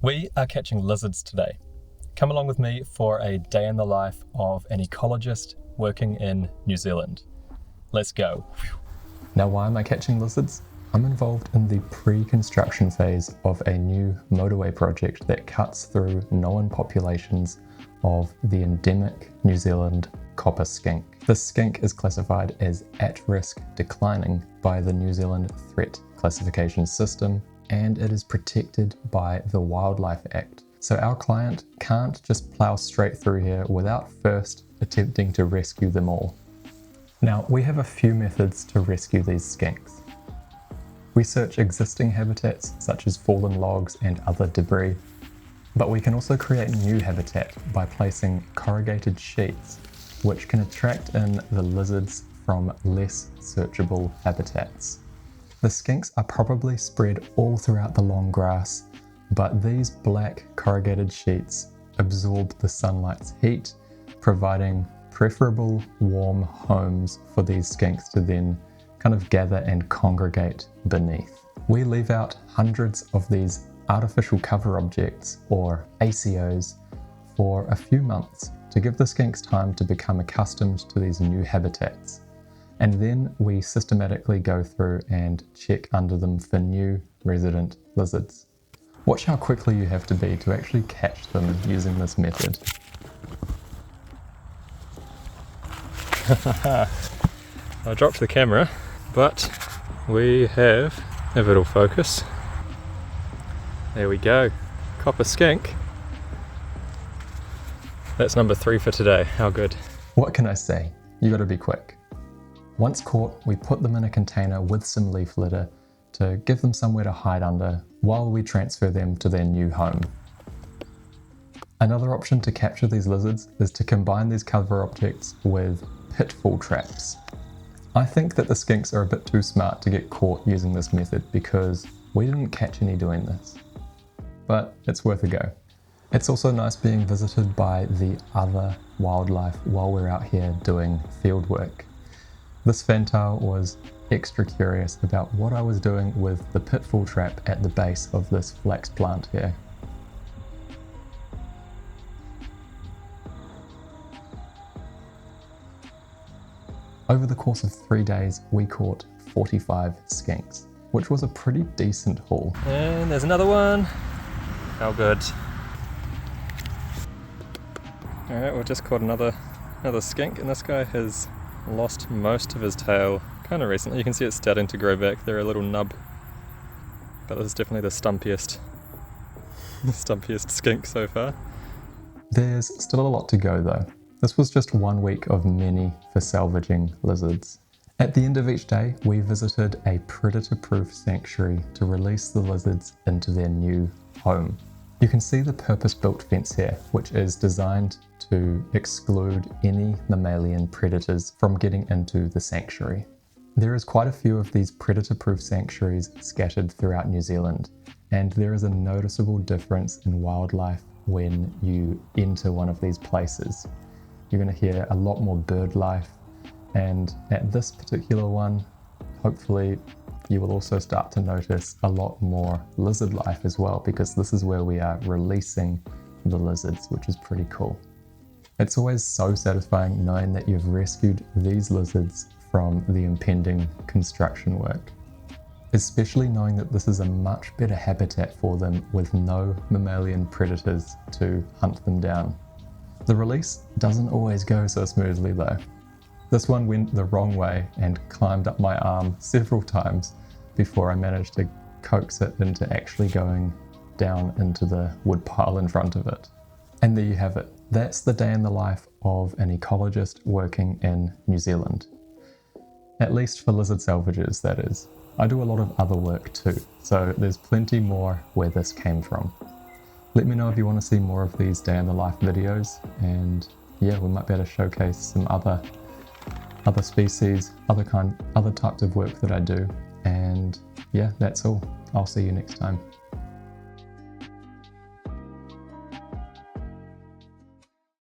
We are catching lizards today. Come along with me for a day in the life of an ecologist working in New Zealand. Let's go. Now, why am I catching lizards? I'm involved in the pre-construction phase of a new motorway project that cuts through known populations of the endemic New Zealand copper skink. This skink is classified as at-risk declining by the New Zealand Threat Classification System, and it is protected by the Wildlife Act. So our client can't just plough straight through here without first attempting to rescue them all. Now, we have a few methods to rescue these skinks. We search existing habitats such as fallen logs and other debris, but we can also create new habitat by placing corrugated sheets, which can attract in the lizards from less searchable habitats. The skinks are probably spread all throughout the long grass, but these black corrugated sheets absorb the sunlight's heat, providing preferable warm homes for these skinks to then kind of gather and congregate beneath. We leave out hundreds of these artificial cover objects, or ACOs, for a few months to give the skinks time to become accustomed to these new habitats. And then we systematically go through and check under them for new resident lizards. Watch how quickly you have to be to actually catch them using this method. I dropped the camera, but we have, if it'll focus, there we go, copper skink. That's number 3 for today. How good? What can I say? You gotta be quick. Once caught, we put them in a container with some leaf litter to give them somewhere to hide under while we transfer them to their new home. Another option to capture these lizards is to combine these cover objects with pitfall traps. I think that the skinks are a bit too smart to get caught using this method because we didn't catch any doing this, but it's worth a go. It's also nice being visited by the other wildlife while we're out here doing field work. This fantail was extra curious about what I was doing with the pitfall trap at the base of this flax plant here. Over the course of 3 days, we caught 45 skinks, which was a pretty decent haul. And there's another one. How good. Alright, we've just caught another skink, and this guy has lost most of his tail kind of recently. You can see it's starting to grow back. They're a little nub, but this is definitely the stumpiest skink so far. There's still a lot to go though. This was just 1 week of many for salvaging lizards. At the end of each day, we visited a predator-proof sanctuary to release the lizards into their new home. You can see the purpose-built fence here, which is designed to exclude any mammalian predators from getting into the sanctuary. There is quite a few of these predator-proof sanctuaries scattered throughout New Zealand, and there is a noticeable difference in wildlife when you enter one of these places. You're going to hear a lot more bird life, and at this particular one, hopefully you will also start to notice a lot more lizard life as well, because this is where we are releasing the lizards, which is pretty cool. It's always so satisfying knowing that you've rescued these lizards from the impending construction work, especially knowing that this is a much better habitat for them with no mammalian predators to hunt them down. The release doesn't always go so smoothly though. This one went the wrong way and climbed up my arm several times before I managed to coax it into actually going down into the wood pile in front of it. And there you have it. That's the day in the life of an ecologist working in New Zealand. At least for lizard salvagers, that is. I do a lot of other work too, so there's plenty more where this came from. Let me know if you want to see more of these day in the life videos, and yeah, we might be able to showcase some other species, other types of work that I do. And yeah, that's all. I'll see you next time.